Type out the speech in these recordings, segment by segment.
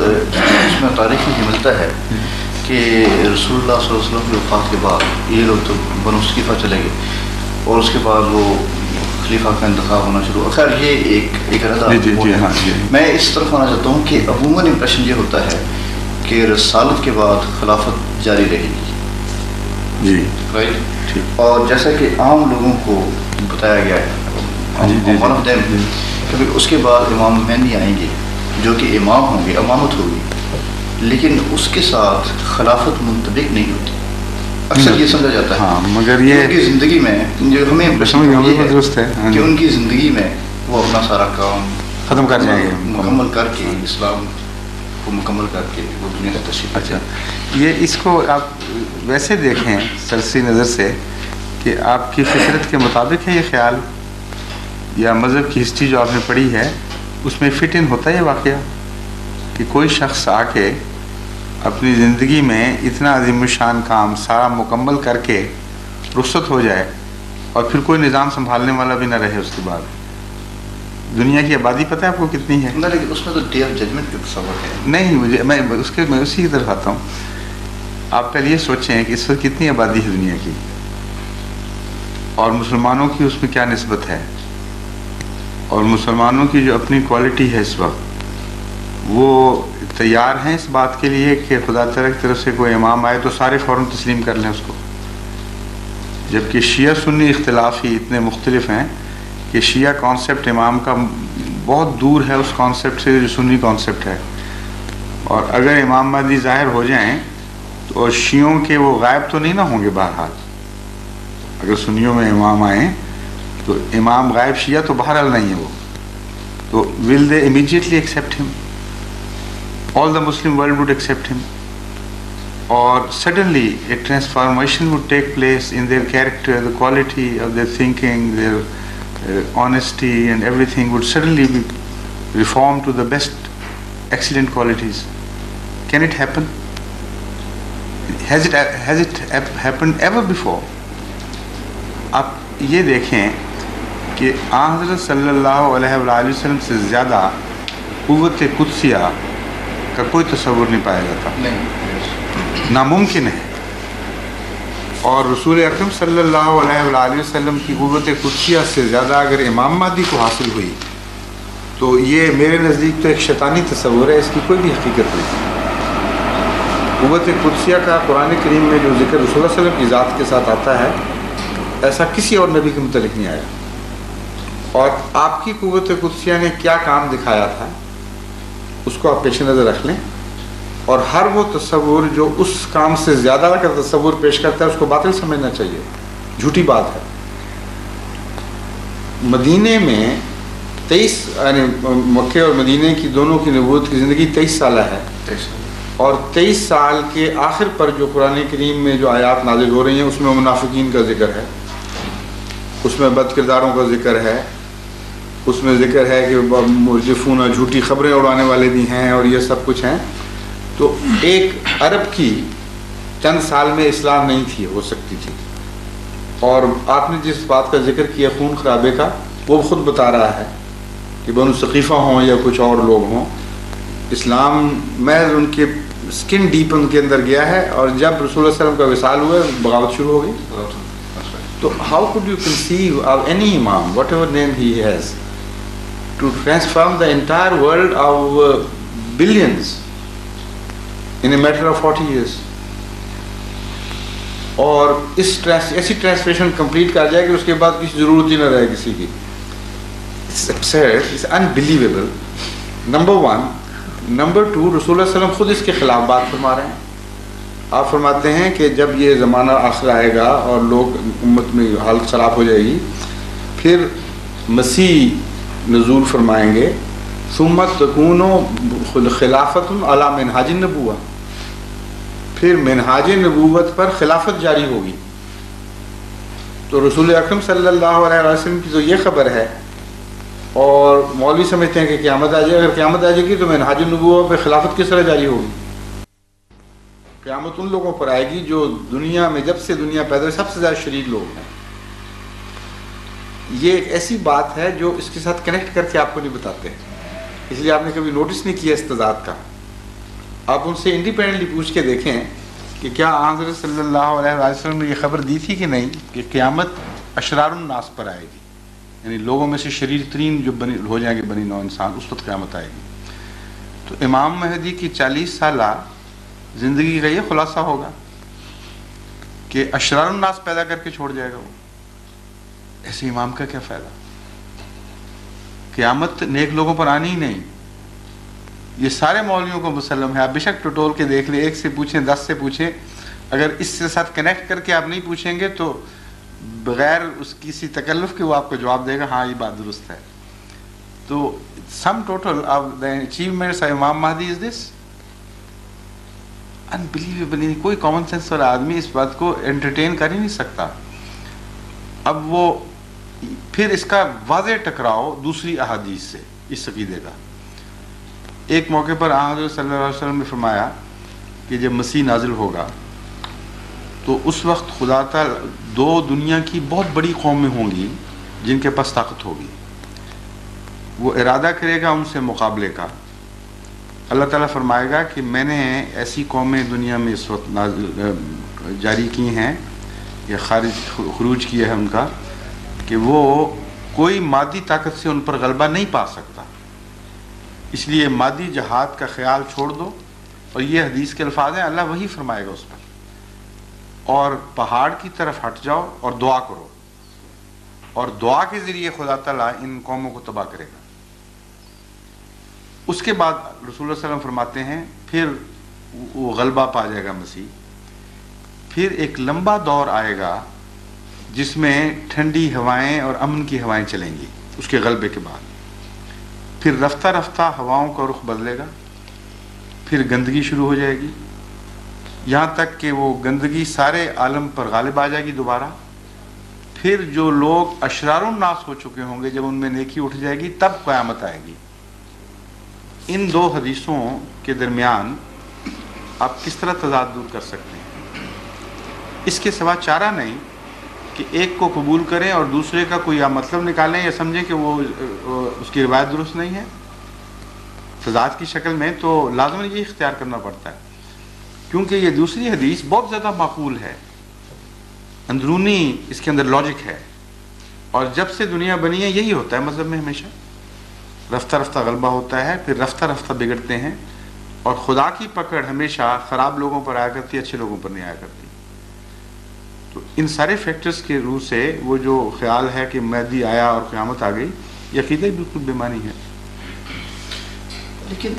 اس میں تاریخ میں ملتا ہے کہ رسول اللہ صلی اللہ علیہ وسلم کی وفات کے بعد یہ لوگ تو بنو ثقیفہ چلے گئے اور اس کے بعد وہ خلیفہ کا انتخاب ہونا شروع. خیر یہ ایک رضا. میں اس طرف آنا چاہتا ہوں کہ عموماً امپریشن یہ ہوتا ہے کہ رسالت کے بعد خلافت جاری رہے گی. جی رائٹ. اور جیسا کہ عام لوگوں کو بتایا گیا ہے کہ اس کے بعد امام مہدی آئیں گے جو کہ امام ہوں گے, امامت ہوگی, لیکن اس کے ساتھ خلافت منطبق نہیں ہوتی. اکثر یہ سمجھا جاتا ہے مگر یہ ان کی زندگی میں جو ہمیں درست ہے کہ ان کی زندگی میں وہ اپنا سارا کام ختم کر جائیں گے, مکمل کر کے اسلام کو مکمل کر کے وہ دنیا سے تشریف. اچھا, یہ اس کو آپ ویسے دیکھیں سرسی نظر سے کہ آپ کی فطرت کے مطابق ہے یہ خیال, یا مذہب کی ہسٹری جو آپ نے پڑھی ہے اس میں فٹ ان ہوتا ہے یہ واقعہ کہ کوئی شخص آ کے اپنی زندگی میں اتنا عظیم الشان کام سارا مکمل کر کے رخصت ہو جائے اور پھر کوئی نظام سنبھالنے والا بھی نہ رہے اس کے بعد. دنیا کی آبادی پتہ ہے آپ کو کتنی ہے؟ لیکن اس میں تو ڈے آف ججمنٹ کا تصور ہے. نہیں, میں اسی کی طرف آتا ہوں. آپ پہلے یہ سوچیں کہ اس وقت کتنی آبادی ہے دنیا کی اور مسلمانوں کی اس میں کیا نسبت ہے, اور مسلمانوں کی جو اپنی کوالٹی ہے اس وقت وہ تیار ہیں اس بات کے لیے کہ خدا تعالیٰ کی طرف سے کوئی امام آئے تو سارے فوراً تسلیم کر لیں اس کو. جبکہ شیعہ سنی اختلاف ہی اتنے مختلف ہیں کہ شیعہ کانسیپٹ امام کا بہت دور ہے اس کانسیپٹ سے جو سنی کانسیپٹ ہے, اور اگر امام مہدی ظاہر ہو جائیں تو شیعوں کے وہ غائب تو نہیں نہ ہوں گے. بہرحال اگر سنیوں میں امام آئیں تو امام غائب شیعہ تو بہرحال نہیں ہے وہ, تو will they immediately accept him? All the Muslim world would accept him, or suddenly a transformation would take place in their character, the quality of their thinking, their honesty and everything would suddenly be reformed to the best excellent qualities. Can it happen? Has it happened ever before? آپ یہ دیکھیں کہ آن حضرت صلی اللہ علیہ وآلہ وسلم سے زیادہ قوت قدسیہ کا کوئی تصور نہیں پایا جاتا, ناممکن ہے. اور رسول اکرم صلی اللہ علیہ وآلہ وسلم کی قوت قدسیہ سے زیادہ اگر امام مہدی کو حاصل ہوئی تو یہ میرے نزدیک تو ایک شیطانی تصور ہے, اس کی کوئی بھی حقیقت نہیں. قوت قدسیہ کا قرآن کریم میں جو ذکر رسول اللہ صلی اللہ علیہ وسلم کی ذات کے ساتھ آتا ہے ایسا کسی اور نبی کے متعلق نہیں آیا. اور آپ کی قوت قدسیہ نے کیا کام دکھایا تھا اس کو آپ پیش نظر رکھ لیں, اور ہر وہ تصور جو اس کام سے زیادہ کا تصور پیش کرتا ہے اس کو باطل سمجھنا چاہیے, جھوٹی بات ہے. مدینے میں 23 یعنی مکے اور مدینے کی دونوں کی نبوت کی زندگی 23 سالہ ہے, اور 23 سال کے آخر پر جو قرآن کریم میں جو آیات نازل ہو رہی ہیں اس میں منافقین کا ذکر ہے, اس میں بد کرداروں کا ذکر ہے, اس میں ذکر ہے کہ مرجفون جھوٹی خبریں اڑانے والے بھی ہیں اور یہ سب کچھ ہیں. تو ایک عرب کی چند سال میں اصلاح نہیں تھی, ہو سکتی تھی. اور آپ نے جس بات کا ذکر کیا خون خرابے کا, وہ خود بتا رہا ہے کہ بنو ثقیفہ ہوں یا کچھ اور لوگ ہوں, اسلام محض ان کے سکن ڈیپ ان کے اندر گیا ہے, اور جب رسول اللہ صلی اللہ علیہ وسلم کا وصال ہوا بغاوت شروع ہو گئی. تو how could you conceive of any imam, whatever name he has, to transform the entire world of billions in a matter of 40 years? اور ایسی ٹرانسفریشن کمپلیٹ کر جائے کہ اس کے بعد کسی ضرورت ہی نہ رہے کسی کی. It's absurd, it's unbelievable. Number one. Number two, رسول اللہ صلی اللہ علیہ وسلم خود اس کے خلاف بات فرما رہے ہیں. آپ فرماتے ہیں کہ جب یہ زمانہ آخر آئے گا اور لوگ امت میں حالت خراب ہو جائے گی, پھر مسیح نزول فرمائیں گے, ثم تکون خلافت علی منہاج النبوہ, پھر منہاج نبوت پر خلافت جاری ہوگی. تو رسول اکرم صلی اللہ علیہ وسلم کی تو یہ خبر ہے, اور مولوی سمجھتے ہیں کہ قیامت آ جائے. اگر قیامت آ جائے گی تو منہاج النبوہ پہ خلافت کس طرح جاری ہوگی؟ قیامت ان لوگوں پر آئے گی جو دنیا میں جب سے دنیا پیدا ہوئی سب سے زیادہ شریر لوگ ہیں. یہ ایک ایسی بات ہے جو اس کے ساتھ کنیکٹ کر کے آپ کو نہیں بتاتے, اس لیے آپ نے کبھی نوٹس نہیں کیا اس تضاد کا. آپ ان سے انڈیپینڈنٹلی پوچھ کے دیکھیں کہ کیا حضرت صلی اللہ علیہ وسلم نے یہ خبر دی تھی کہ نہیں کہ قیامت اشرار الناس پر آئے گی، یعنی لوگوں میں سے شریر ترین جو ہو جائیں گے بنی نوع انسان، اس وقت قیامت آئے گی. تو امام مہدی کی 40 سالہ زندگی کا یہ خلاصہ ہوگا کہ اشرار الناس پیدا کر کے چھوڑ جائے گا وہ. ایسے امام کا کیا فائدہ؟ قیامت نیک لوگوں پر آنی ہی نہیں. یہ سارے مولویوں کو مسلم ہے، آپ بے شک ٹٹول کے دیکھ لیں، ایک سے پوچھیں 10 سے پوچھیں، اگر اس کے ساتھ کنیکٹ کر کے آپ نہیں پوچھیں گے تو بغیر اس کسی تکلف کے وہ آپ کو جواب دے گا ہاں یہ بات درست ہے. تو sum total of the achievements of امام مہدی is this unbelievable. کوئی کامن سینس والا آدمی اس بات کو انٹرٹین کر ہی نہیں سکتا. اب وہ پھر اس کا واضح ٹکراؤ دوسری احادیث سے اس عقیدے کا. ایک موقع پر حضرت صلی اللہ علیہ وسلم نے فرمایا کہ جب مسیح نازل ہوگا تو اس وقت خدا تعالی 2 دنیا کی بہت بڑی قومیں ہوں گی جن کے پاس طاقت ہوگی، وہ ارادہ کرے گا ان سے مقابلے کا. اللہ تعالیٰ فرمائے گا کہ میں نے ایسی قومیں دنیا میں اس وقت جاری کی ہیں یا خروج کیا ہے ان کا کہ وہ کوئی مادی طاقت سے ان پر غلبہ نہیں پا سکتا. اس لیے مادی جہاد کا خیال چھوڑ دو، اور یہ حدیث کے الفاظ ہیں، اللہ وہی فرمائے گا اس پر، اور پہاڑ کی طرف ہٹ جاؤ اور دعا کرو، اور دعا کے ذریعے خدا تعالیٰ ان قوموں کو تباہ کرے گا. اس کے بعد رسول اللہ صلی اللہ علیہ وسلم فرماتے ہیں پھر وہ غلبہ پا جائے گا مسیح. پھر ایک لمبا دور آئے گا جس میں ٹھنڈی ہوائیں اور امن کی ہوائیں چلیں گی اس کے غلبے کے بعد. پھر رفتہ رفتہ ہواؤں کا رخ بدلے گا، پھر گندگی شروع ہو جائے گی، یہاں تک کہ وہ گندگی سارے عالم پر غالب آ جائے گی دوبارہ. پھر جو لوگ اشرار الناس ہو چکے ہوں گے جب ان میں نیکی اٹھ جائے گی تب قیامت آئے گی. ان 2 حدیثوں کے درمیان آپ کس طرح تضاد دور کر سکتے ہیں؟ اس کے سوا چارہ نہیں کہ ایک کو قبول کریں اور دوسرے کا کوئی یا مطلب نکالیں یا سمجھیں کہ وہ اس کی روایت درست نہیں ہے تضاد کی شکل میں. تو لازماً یہ اختیار کرنا پڑتا ہے کیونکہ یہ دوسری حدیث بہت زیادہ معقول ہے، اندرونی اس کے اندر لاجک ہے. اور جب سے دنیا بنی ہے یہی ہوتا ہے مذہب میں، ہمیشہ رفتہ رفتہ غلبہ ہوتا ہے، پھر رفتہ رفتہ بگڑتے ہیں، اور خدا کی پکڑ ہمیشہ خراب لوگوں پر آیا کرتی ہے، اچھے لوگوں پر نہیں آیا کرتی. تو ان سارے فیکٹرز کے روح سے وہ جو خیال ہے کہ مہدی آیا اور قیامت آ گئی، یہ عقیدہ بالکل بے معنی ہے. لیکن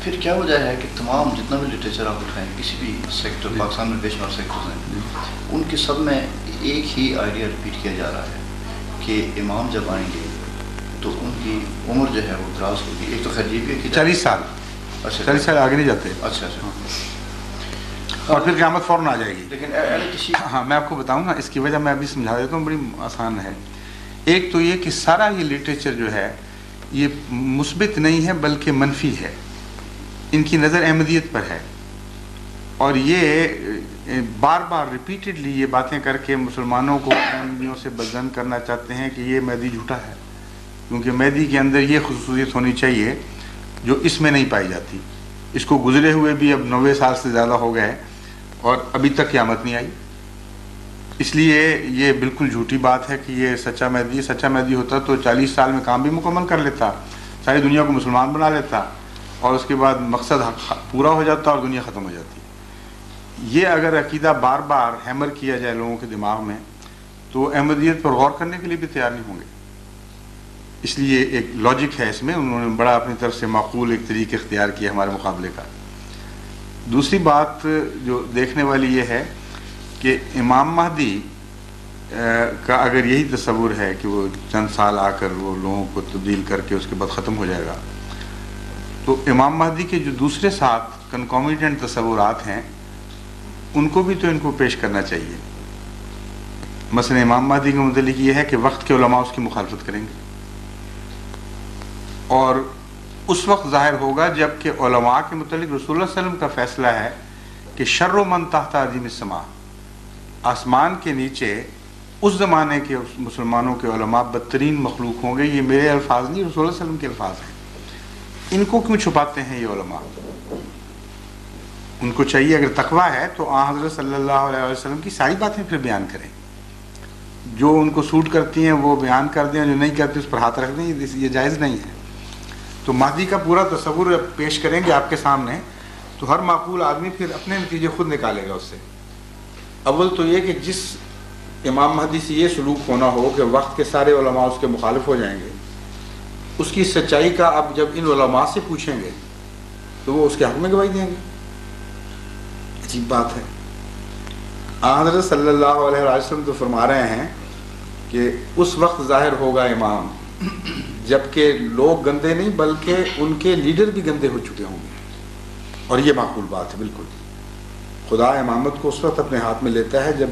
پھر کیا وجہ ہے کہ تمام جتنا بھی لٹریچر آپ اٹھائیں کسی بھی سیکٹر، پاکستان میں بے شمار سیکٹرز ہیں، ان کے سب میں ایک ہی آئیڈیا ریپیٹ کیا جا رہا ہے کہ امام جب آئیں گے تو ان کی عمر جو ہے وہ دراز ہوگی. ایک تو خیر یہ بھی ہے کہ 40 سال. اچھا 40 سال آگے نہیں جاتے. اچھا اور پھر قیامت فوراً آ جائے گی. لیکن ہاں میں آپ کو بتاؤں گا اس کی وجہ، میں ابھی سمجھا دیتا ہوں، بڑی آسان ہے. ایک تو یہ کہ سارا یہ لٹریچر جو ہے یہ مثبت نہیں ہے بلکہ منفی ہے. ان کی نظر احمدیت پر ہے، اور یہ بار بار ریپیٹڈلی یہ باتیں کر کے مسلمانوں کو احمدیوں سے بدظن کرنا چاہتے ہیں کہ یہ مہدی جھوٹا ہے، کیونکہ مہدی کے اندر یہ خصوصیت ہونی چاہیے جو اس میں نہیں پائی جاتی. اس کو گزرے ہوئے بھی اب 90 سال سے زیادہ ہو گئے اور ابھی تک قیامت نہیں آئی. اس لیے یہ بالکل جھوٹی بات ہے کہ یہ سچا مہدی ہوتا تو 40 سال میں کام بھی مکمل کر لیتا، ساری دنیا کو مسلمان بنا لیتا، اور اس کے بعد مقصد پورا ہو جاتا اور دنیا ختم ہو جاتی. یہ اگر عقیدہ بار بار ہیمر کیا جائے لوگوں کے دماغ میں تو احمدیت پر غور کرنے کے لیے بھی تیار نہیں ہوں گے. اس لیے ایک لاجک ہے اس میں، انہوں نے بڑا اپنی طرف سے معقول ایک طریقہ اختیار کیا ہمارے مقابلے کا. دوسری بات جو دیکھنے والی یہ ہے کہ امام مہدی کا اگر یہی تصور ہے کہ وہ چند سال آ کر وہ لوگوں کو تبدیل کر کے اس کے بعد ختم ہو جائے گا، تو امام مہدی کے جو دوسرے ساتھ کنکومیٹنٹ تصورات ہیں ان کو بھی تو ان کو پیش کرنا چاہیے. مثلا امام مہدی کا متعلق یہ ہے کہ وقت کے علماء اس کی مخالفت کریں گے، اور اس وقت ظاہر ہوگا جب کہ علماء کے متعلق رسول اللہ صلی اللہ علیہ وسلم کا فیصلہ ہے کہ شر من تحت عظیم السماء، آسمان کے نیچے اس زمانے کے مسلمانوں کے علماء بدترین مخلوق ہوں گے. یہ میرے الفاظ نہیں، رسول اللہ صلی اللہ علیہ وسلم کے الفاظ ہیں. ان کو کیوں چھپاتے ہیں یہ علماء؟ ان کو چاہیے اگر تقویٰ ہے تو آن حضرت صلی اللہ علیہ وسلم کی ساری باتیں پھر بیان کریں، جو ان کو سوٹ کرتی ہیں وہ بیان کر دیں، جو نہیں کرتی اس پر ہاتھ رکھ دیں، یہ جائز نہیں ہے۔ تو مہدی کا پورا تصور پیش کریں گے آپ کے سامنے تو ہر معقول آدمی پھر اپنے نتیجے خود نکالے گا اس سے۔ اول تو یہ کہ جس امام مہدی سے یہ سلوک ہونا ہو کہ وقت کے سارے علماء اس کے مخالف ہو جائیں گے، اس کی سچائی کا اب جب ان علماء سے پوچھیں گے تو وہ اس کے حق میں گواہی دیں گے۔ عجیب بات ہے۔ حضرت صلی اللہ علیہ وسلم تو فرما رہے ہیں کہ اس وقت ظاہر ہوگا امام جبکہ لوگ گندے نہیں بلکہ ان کے لیڈر بھی گندے ہو چکے ہوں گے، اور یہ معقول بات ہے بالکل۔ خدا امامت کو اس وقت اپنے ہاتھ میں لیتا ہے جب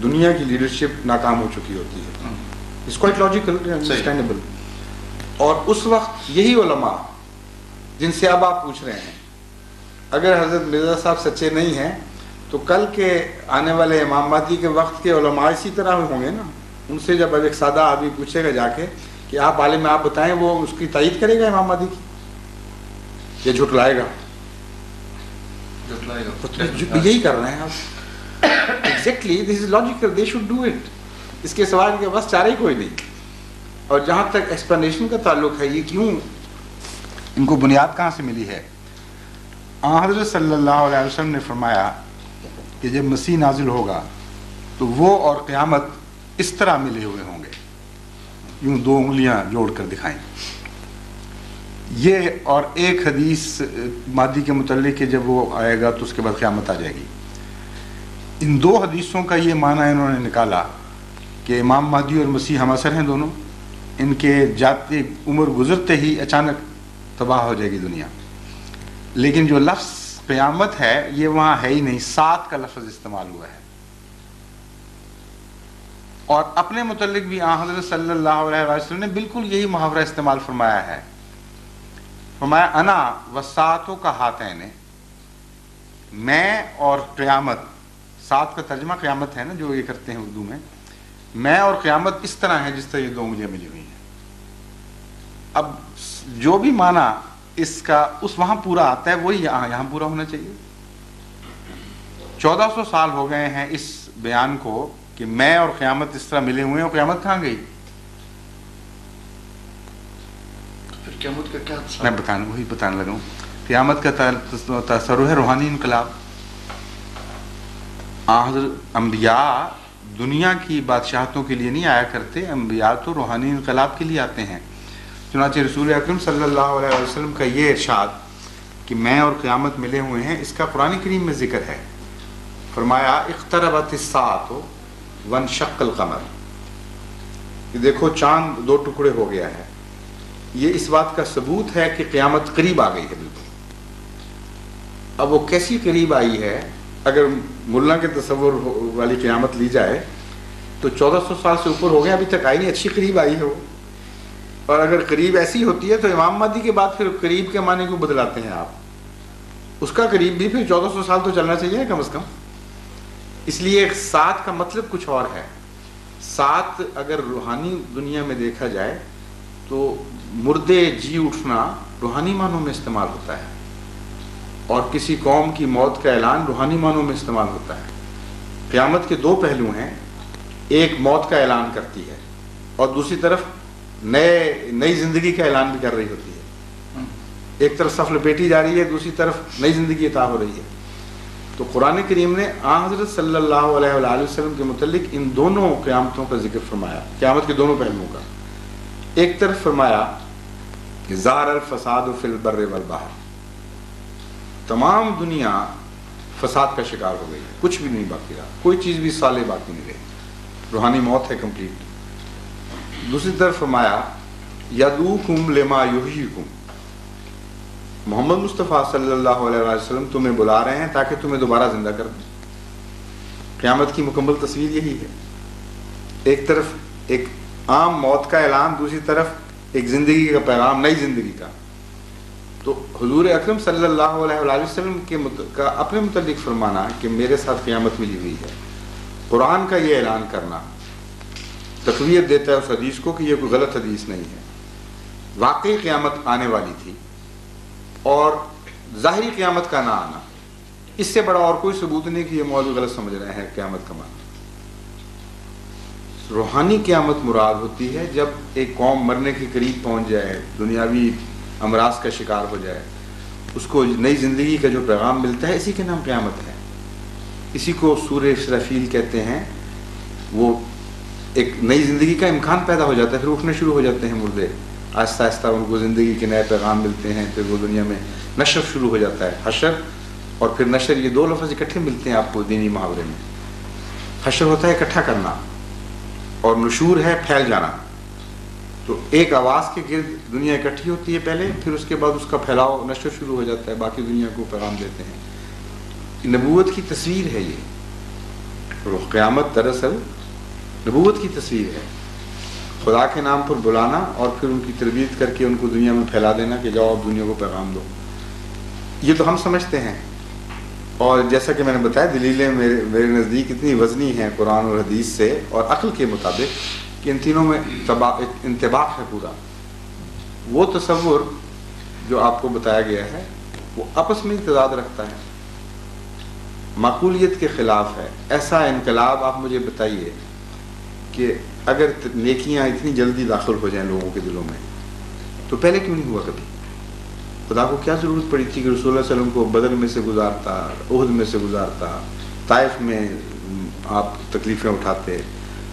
دنیا کی لیڈرشپ ناکام ہو چکی ہوتی ہے۔ It's quite logical, understandable. اور اس وقت یہی علماء جن سے اب آپ پوچھ رہے ہیں اگر حضرت مرزا صاحب سچے نہیں ہیں تو کل کے آنے والے امام مہدی کے وقت کے علماء اسی طرح ہوں گے نا۔ ان سے جب اب ایک سادہ آدمی پوچھے گا جا کے کہ آپ عالم آپ بتائیں، وہ اس کی تائید کرے گا امام مہدی کی، یہ جھٹلائے گا؟ یہی کر رہے ہیں آپ۔ Exactly this is logical, they should do it. اس کے سوال کے بس چارہ ہی کوئی نہیں۔ اور جہاں تک ایکسپلینیشن کا تعلق ہے، یہ کیوں ان کو بنیاد کہاں سے ملی ہے؟ حضرت صلی اللہ علیہ وسلم نے فرمایا کہ جب مسیح نازل ہوگا تو وہ اور قیامت اس طرح ملے ہوئے ہوں گے، یوں دو انگلیاں جوڑ کر دکھائیں۔ یہ اور ایک حدیث مہدی کے متعلق کہ جب وہ آئے گا تو اس کے بعد قیامت آ جائے گی۔ ان دو حدیثوں کا یہ معنی انہوں نے نکالا کہ امام مہدی اور مسیح ہم عصر ہیں دونوں، ان کے جاتے عمر گزرتے ہی اچانک تباہ ہو جائے گی دنیا۔ لیکن جو لفظ قیامت ہے یہ وہاں ہے ہی نہیں، سات کا لفظ استعمال ہوا ہے۔ اور اپنے متعلق بھی حضرت صلی اللہ علیہ وسلم نے بالکل یہی محاورہ استعمال فرمایا ہے۔ فرمایا انا وساعتوں کا ہاتین، میں اور قیامت، سات کا ترجمہ قیامت ہے نا جو یہ کرتے ہیں اردو میں اور قیامت اس طرح ہے جس طرح یہ دو انگلیاں ملی ہوئی ہیں۔ اب جو بھی معنی اس کا اس وہاں پورا آتا ہے وہی یہاں پورا ہونا چاہیے۔ 1400 سال ہو گئے ہیں اس بیان کو کہ میں اور قیامت اس طرح ملے ہوئے ہیں، اور قیامت کہاں گئی؟ پھر قیامت کا کیا میں وہی بتانے لگا ہوں۔ قیامت کا تصور ہے روحانی انقلاب۔ حضرت انبیاء دنیا کی بادشاہتوں کے لیے نہیں آیا کرتے، انبیاء تو روحانی انقلاب کے لیے آتے ہیں۔ چنانچہ رسول اکرم صلی اللہ علیہ وسلم کا یہ ارشاد کہ میں اور قیامت ملے ہوئے ہیں، اس کا قرآن کریم میں ذکر ہے۔ فرمایا اقتربت الساعۃ وانشق القمر، کہ دیکھو چاند دو ٹکڑے ہو گیا ہے۔ یہ اس بات کا ثبوت ہے کہ قیامت قریب آ گئی ہے بالکل۔ اب وہ کیسی قریب آئی ہے؟ اگر ملا کے تصور والی قیامت لی جائے تو 1400 سال سے اوپر ہو گیا، ابھی تک آئی نہیں، اچھی قریب آئی ہے وہ۔ اور اگر قریب ایسی ہوتی ہے تو امام مہدی کے بعد پھر قریب کے معنی کو بدلاتے ہیں آپ؟ اس کا قریب بھی پھر 1400 سال تو چلنا چاہیے کم از کم۔ اس لیے سات کا مطلب کچھ اور ہے۔ سات اگر روحانی دنیا میں دیکھا جائے تو مردے جی اٹھنا روحانی معنوں میں استعمال ہوتا ہے، اور کسی قوم کی موت کا اعلان روحانی معنوں میں استعمال ہوتا ہے۔ قیامت کے دو پہلو ہیں، ایک موت کا اعلان کرتی ہے اور دوسری طرف نئی زندگی کا اعلان بھی کر رہی ہوتی ہے۔ ایک طرف صف لپیٹی جا رہی ہے، دوسری طرف نئی زندگی عطا ہو رہی ہے۔ تو قرآن کریم نے حضرت صلی اللہ علیہ وآلہ وسلم کے متعلق ان دونوں قیامتوں کا ذکر فرمایا، قیامت کے دونوں پہلوؤں کا۔ ایک طرف فرمایا کہ ظہر الفساد فی البر والبحر، تمام دنیا فساد کا شکار ہو گئی، کچھ بھی نہیں باقی رہا، کوئی چیز بھی صالح باقی نہیں رہی، روحانی موت ہے کمپلیٹ۔ دوسری طرف فرمایا یدعوکم لما یحییکم، محمد مصطفیٰ صلی اللہ علیہ وسلم تمہیں بلا رہے ہیں تاکہ تمہیں دوبارہ زندہ کر دیں۔ قیامت کی مکمل تصویر یہی ہے، ایک طرف ایک عام موت کا اعلان، دوسری طرف ایک زندگی کا پیغام، نئی زندگی کا۔ تو حضور اکرم صلی اللہ علیہ وآلہ وسلم کا اپنے متعلق فرمانا کہ میرے ساتھ قیامت ملی ہوئی ہے، قرآن کا یہ اعلان کرنا تقویت دیتا ہے اس حدیث کو کہ یہ کوئی غلط حدیث نہیں ہے، واقعی قیامت آنے والی تھی۔ اور ظاہری قیامت کا نہ آنا اس سے بڑا اور کوئی ثبوت نہیں کہ یہ موضوع غلط سمجھ رہے ہیں قیامت کا معنی۔ روحانی قیامت مراد ہوتی ہے جب ایک قوم مرنے کے قریب پہنچ جائے، دنیاوی امراض کا شکار ہو جائے، اس کو نئی زندگی کا جو پیغام ملتا ہے، اسی کے نام قیامت ہے۔ اسی کو سورہ اسرافیل کہتے ہیں۔ وہ ایک نئی زندگی کا امکان پیدا ہو جاتا ہے، پھر اٹھنے شروع ہو جاتے ہیں مردے، آہستہ آہستہ ان کو زندگی کے نئے پیغام ملتے ہیں، پھر وہ دنیا میں نشر شروع ہو جاتا ہے۔ حشر اور پھر نشر، یہ دو لفظ اکٹھے ملتے ہیں آپ کو دینی محاورے میں۔ حشر ہوتا ہے اکٹھا کرنا، اور نشور ہے پھیل جانا۔ تو ایک آواز کے گرد دنیا اکٹھی ہوتی ہے پہلے، پھر اس کے بعد اس کا پھیلاؤ نشر شروع ہو جاتا ہے، باقی دنیا کو پیغام دیتے ہیں۔ نبوت کی تصویر ہے یہ روح قیامت، دراصل نبوت کی تصویر ہے۔ خدا کے نام پر بلانا اور پھر ان کی تربیت کر کے ان کو دنیا میں پھیلا دینا کہ جاؤ اب دنیا کو پیغام دو، یہ تو ہم سمجھتے ہیں۔ اور جیسا کہ میں نے بتایا، دلیلیں میرے نزدیک اتنی وزنی ہیں قرآن اور حدیث سے اور عقل کے مطابق کہ ان تینوں میں انطباق ہے پورا۔ وہ تصور جو آپ کو بتایا گیا ہے وہ آپس میں تضاد رکھتا ہے، معقولیت کے خلاف ہے۔ ایسا انقلاب آپ مجھے بتائیے کہ اگر نیکیاں اتنی جلدی داخل ہو جائیں لوگوں کے دلوں میں تو پہلے کیوں نہیں ہوا کبھی؟ خدا کو کیا ضرورت پڑی تھی کہ رسول اللہ صلی اللہ علیہ وسلم کو بدر میں سے گزارتا، احد میں سے گزارتا، طائف میں آپ تکلیفیں اٹھاتے،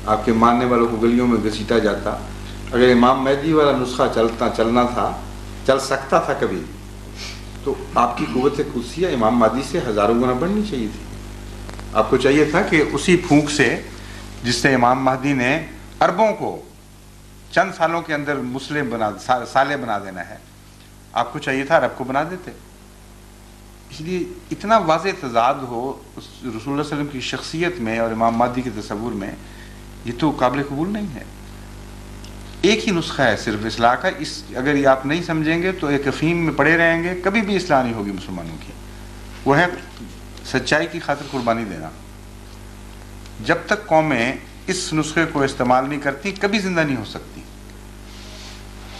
آپ کے ماننے والوں کو گلیوں میں گھسیٹا جاتا؟ اگر امام مہدی والا نسخہ چلنا تھا، چل سکتا تھا کبھی، تو آپ کی قوت قدسیہ امام مہدی سے ہزاروں گنا بڑھنی چاہیے تھی۔ آپ کو چاہیے تھا کہ اسی پھونک سے جس سے امام مہدی نے عربوں کو چند سالوں کے اندر مسلم صالح بنا دینا ہے، آپ کو چاہیے تھا عرب کو بنا دیتے۔ اس لیے اتنا واضح تضاد ہو رسول اللہ صلی اللہ علیہ وسلم کی شخصیت میں اور امام مہدی کے تصور میں، یہ تو قابل قبول نہیں ہے۔ ایک ہی نسخہ ہے صرف اصلاح کا، اگر یہ آپ نہیں سمجھیں گے تو ایک افہیم میں پڑے رہیں گے، کبھی بھی اصلاح نہیں ہوگی مسلمانوں کی۔ وہ ہے سچائی کی خاطر قربانی دینا۔ جب تک قومیں اس نسخے کو استعمال نہیں کرتی، کبھی زندہ نہیں ہو سکتی۔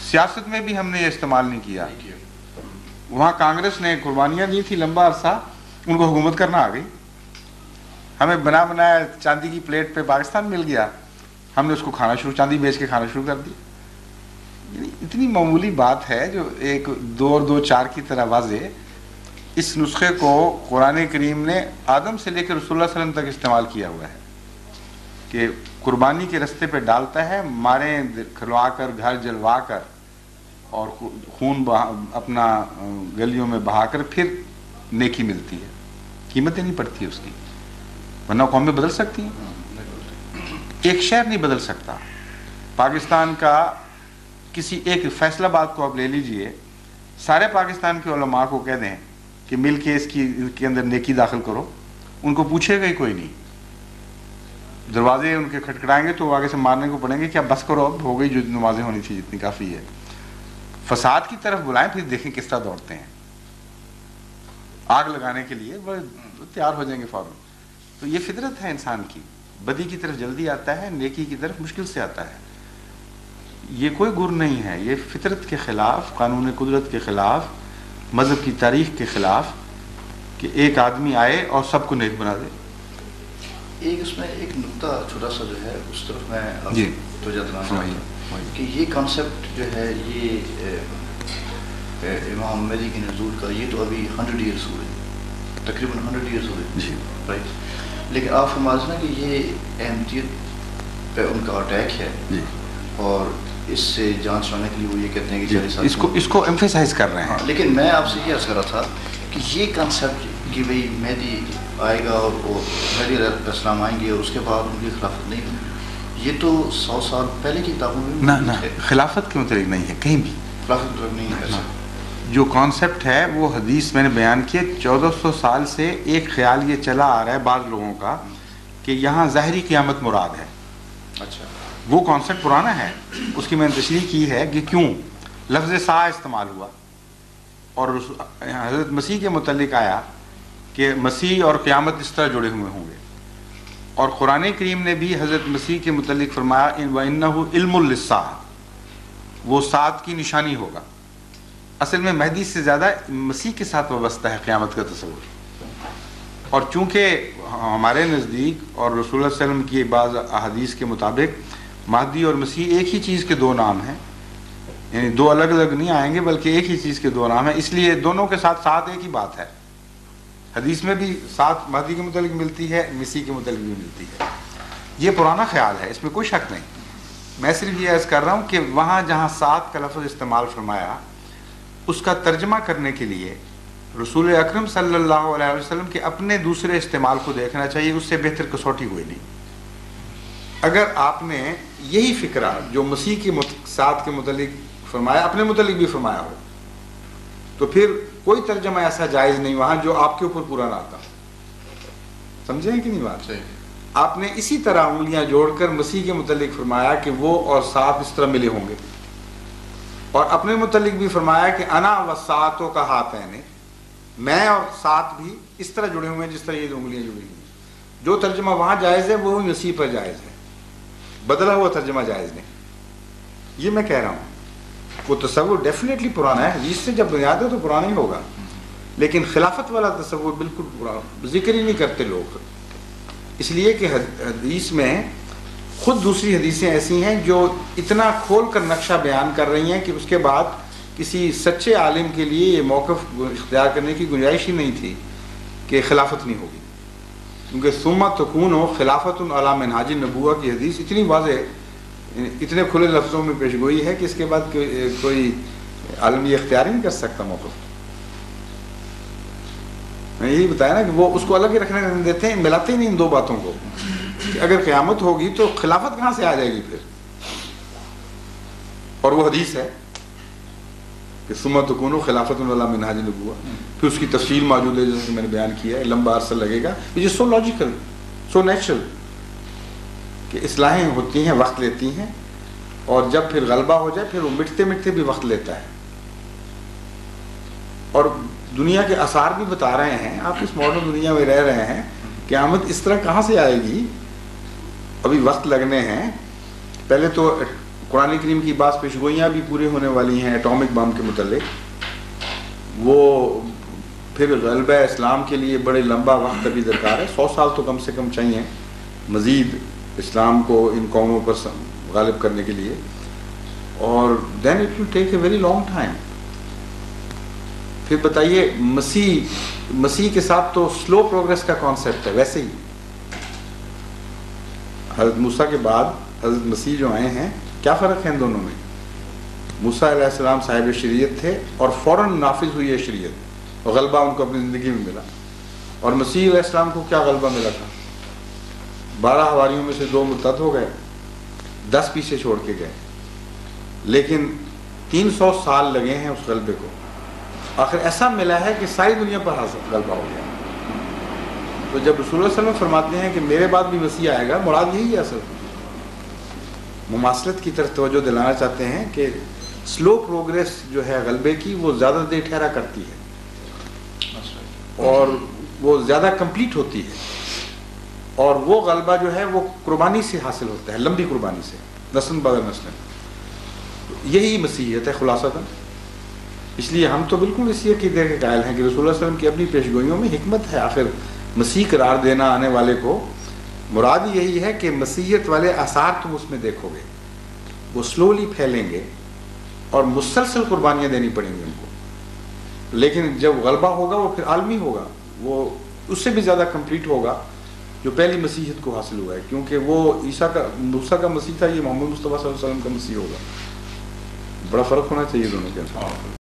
سیاست میں بھی ہم نے یہ استعمال نہیں کیا۔ وہاں کانگریس نے قربانیاں دی تھی لمبا عرصہ، ان کو حکومت کرنا آ گئی۔ ہمیں بنا بنایا چاندی کی پلیٹ پہ پاکستان مل گیا، ہم نے اس کو کھانا شروع، چاندی بیچ کے کھانا شروع کر دی۔ یعنی اتنی معمولی بات ہے جو ایک 2 اور 2 4 کی طرح واضح۔ اس نسخے کو قرآن کریم نے آدم سے لے کر رسول اللہ صلی اللہ علیہ وسلم تک استعمال کیا ہوا ہے کہ قربانی کے رستے پہ ڈالتا ہے، ماریں کھلوا کر، گھر جلوا کر اور خون اپنا گلیوں میں بہا کر پھر نیکی ملتی ہے، قیمتیں نہیں پڑتی اس کی، ورنہ قومیں بدل سکتی ہیں، ایک شہر نہیں بدل سکتا۔ پاکستان کا کسی ایک فیصلہ آباد کو آپ لے لیجئے، سارے پاکستان کے علماء کو کہہ دیں کہ مل کے اس کے اندر نیکی داخل کرو، ان کو پوچھے گا ہی کوئی نہیں۔ دروازے ان کے کھٹکھٹائیں گے تو وہ آگے سے مارنے کو پڑیں گے، کیا بس کرو اب، ہو گئی جو نمازیں ہونی تھی جتنی کافی ہے۔ فساد کی طرف بلائیں، پھر دیکھیں کس طرح دوڑتے ہیں، آگ لگانے کے لیے وہ تیار ہو جائیں گے فوراً۔ تو یہ فطرت ہے انسان کی، بدی کی طرف جلدی آتا ہے، نیکی کی طرف مشکل سے آتا ہے۔ یہ کوئی گر نہیں ہے، یہ فطرت کے خلاف، قانون قدرت کے خلاف، مذہب کی تاریخ کے خلاف کہ ایک آدمی آئے اور سب کو نیک بنا دے۔ ایک اس میں ایک نقطہ چھوٹا سا جو ہے اس طرف میں جی توجہ دلانا چاہتا ہوں کہ یہ کانسیپٹ جو ہے یہ امام مہدی کے نزول کا، یہ تو ابھی 100 ایئرس ہوئے، تقریباً 100 ایئرس ہوئے، جی رائٹ۔ لیکن آپ فرماتے ہیں کہ یہ احمدیت پہ ان کا اٹیک ہے جی، اور اس سے جان چھڑانے کے لیے وہ یہ کہتے ہیں کہ 40 سال اس کو ایمفیسائز کر رہے ہیں۔ لیکن میں آپ سے یہ عرض کر رہا تھا کہ یہ کانسیپٹ کہ بھئی مہدی آئے گا اور مہدی علیہ السلام آئیں گے اور اس کے بعد ان کی خلافت نہیں ہوگی، یہ تو 100 سال پہلے کی کتابوں میں نہ خلافت کے متعلق نہیں ہے کہیں بھی، خلافت کے متعلق نہیں ہے ایسا۔ جو کانسیپٹ ہے وہ حدیث میں نے بیان کیا، 1400 سال سے ایک خیال یہ چلا آ رہا ہے بعض لوگوں کا کہ یہاں ظاہری قیامت مراد ہے۔ اچھا، وہ کانسیپٹ پرانا ہے، اس کی میں نے تشریح کی ہے کہ کیوں لفظ سا استعمال ہوا، اور حضرت مسیح کے متعلق آیا کہ مسیح اور قیامت اس طرح جڑے ہوئے ہوں گے، اور قرآن کریم نے بھی حضرت مسیح کے متعلق فرمایا وَإِنَّهُ عِلْمٌ لِلسَّاعَةِ، وہ ساعت کی نشانی ہوگا۔ اصل میں مہدی سے زیادہ مسیح کے ساتھ وابستہ ہے قیامت کا تصور، اور چونکہ ہمارے نزدیک اور رسول اللہ صلی اللہ علیہ وسلم کی بعض احادیث کے مطابق مہدی اور مسیح ایک ہی چیز کے دو نام ہیں، یعنی دو الگ الگ نہیں آئیں گے بلکہ ایک ہی چیز کے دو نام ہیں، اس لیے دونوں کے ساتھ ساتھ ایک ہی بات ہے۔ حدیث میں بھی ساتھ مہدی کے متعلق ملتی ہے، مسیح کے متعلق بھی ملتی ہے۔ یہ پرانا خیال ہے، اس میں کوئی شک نہیں۔ میں صرف یہ عرض کر رہا ہوں کہ وہاں جہاں ساتھ کا لفظ استعمال فرمایا، اس کا ترجمہ کرنے کے لیے رسول اکرم صلی اللہ علیہ وسلم کے اپنے دوسرے استعمال کو دیکھنا چاہیے، اس سے بہتر کسوٹی کوئی نہیں۔ اگر آپ نے یہی فکرہ جو مسیح کے ساتھ کے متعلق فرمایا اپنے متعلق بھی فرمایا ہو، تو پھر کوئی ترجمہ ایسا جائز نہیں وہاں جو آپ کے اوپر پورا نہ آتا۔ سمجھیں کہ نہیں بات؟ آپ نے اسی طرح انگلیاں جوڑ کر مسیح کے متعلق فرمایا کہ وہ اور ساتھ اس طرح ملے ہوں گے، اور اپنے متعلق بھی فرمایا کہ انا و ساتوں کا ہاتھ ہے، میں اور ساتھ بھی اس طرح جڑے ہوئے ہیں جس طرح یہ انگلیاں جڑی ہوئی ہیں۔ جو ترجمہ وہاں جائز ہے وہ مسیح پر جائز ہے، بدلا ہوا ترجمہ جائز نہیں۔ یہ میں کہہ رہا ہوں، وہ تصور ڈیفینیٹلی پرانا ہے، حدیث سے جب بنیاد ہے تو پرانا ہی ہوگا، لیکن خلافت والا تصور بالکل پرانا، ذکر ہی نہیں کرتے لوگ، اس لیے کہ حدیث میں خود دوسری حدیثیں ایسی ہیں جو اتنا کھول کر نقشہ بیان کر رہی ہیں کہ اس کے بعد کسی سچے عالم کے لیے یہ موقف اختیار کرنے کی گنجائش ہی نہیں تھی کہ خلافت نہیں ہوگی، کیونکہ ثم تکون خلافت علی منہاج النبوہ کی حدیث اتنی واضح، اتنے کھلے لفظوں میں پیش گوئی ہے کہ اس کے بعد کوئی عالم یہ اختیار ہی نہیں کر سکتا موقف۔ میں یہی بتایا نا کہ وہ اس کو الگ ہی رکھنے دیتے ہیں، ملاتے ہی نہیں ان دو باتوں کو، کہ اگر قیامت ہوگی تو خلافت کہاں سے آ جائے گی پھر؟ اور وہ حدیث ہے کہ ثم تکون خلافت علی منہاج النبوہ، پھر اس کی تفصیل موجود ہے جیسے کہ میں نے بیان کیا ہے، لمبا عرصہ لگے گا، یہ سو لاجیکل، سو نیچرل کہ اصلاحیں ہوتی ہیں، وقت لیتی ہیں، اور جب پھر غلبہ ہو جائے پھر وہ مٹتے مٹتے بھی وقت لیتا ہے۔ اور دنیا کے آثار بھی بتا رہے ہیں، آپ اس ماڈرن دنیا میں رہ رہے ہیں، قیامت اس طرح کہاں سے آئے گی؟ ابھی وقت لگنے ہیں۔ پہلے تو قرآن کریم کی بعض پیشگوئیاں بھی پوری ہونے والی ہیں ایٹامک بم کے متعلق، وہ پھر غلبہ اسلام کے لیے بڑے لمبا وقت ابھی درکار ہے، 100 سال تو کم سے کم چاہیے مزید اسلام کو ان قوموں پر غالب کرنے کے لیے، اور then it will take a very long time. پھر بتائیے مسیح کے ساتھ تو سلو پروگریس کا کانسیپٹ ہے، ویسے ہی حضرت موسیٰ کے بعد حضرت مسیح جو آئے ہیں، کیا فرق ہے ان دونوں میں؟ موسیٰ علیہ السلام صاحب شریعت تھے اور فوراً نافذ ہوئی ہے شریعت، اور غلبہ ان کو اپنی زندگی میں ملا، اور مسیح علیہ السلام کو کیا غلبہ ملا تھا؟ 12 حواریوں میں سے 2 مرتد ہو گئے، 10 پیچھے چھوڑ کے گئے، لیکن 300 سال لگے ہیں اس غلبے کو، آخر ایسا ملا ہے کہ ساری دنیا پر حاصل غلبہ ہو گیا۔ تو جب رسول اللہ صلی اللہ علیہ وسلم فرماتے ہیں کہ میرے بعد بھی مسیح آئے گا، مراد یہی ہے، اصل مماثلت کی طرف توجہ دلانا چاہتے ہیں کہ سلو پروگریس جو ہے غلبے کی وہ زیادہ دیر ٹھہرا کرتی ہے اور وہ زیادہ کمپلیٹ ہوتی ہے، اور وہ غلبہ جو ہے وہ قربانی سے حاصل ہوتا ہے، لمبی قربانی سے، نسل بعد نسل۔ یہی مسیحیت ہے خلاصتاً۔ اس لیے ہم تو بالکل اسی عقیدے کے قائل ہیں کہ رسول اللہ صلی اللہ علیہ وسلم کی اپنی پیشگوئیوں میں حکمت ہے، آخر مسیح قرار دینا آنے والے کو، مراد یہی ہے کہ مسیحیت والے آثار تم اس میں دیکھو گے، وہ سلولی پھیلیں گے اور مسلسل قربانیاں دینی پڑیں گی ان کو، لیکن جب غلبہ ہوگا وہ پھر عالمی ہوگا، وہ اس سے بھی زیادہ کمپلیٹ ہوگا جو پہلی مسیحیت کو حاصل ہوا ہے، کیونکہ وہ موسیٰ کا مسیح تھا، یہ محمد مصطفیٰ صلی اللہ علیہ وسلم کا مسیح ہوگا۔ بڑا فرق ہونا چاہیے دونوں کے اندر۔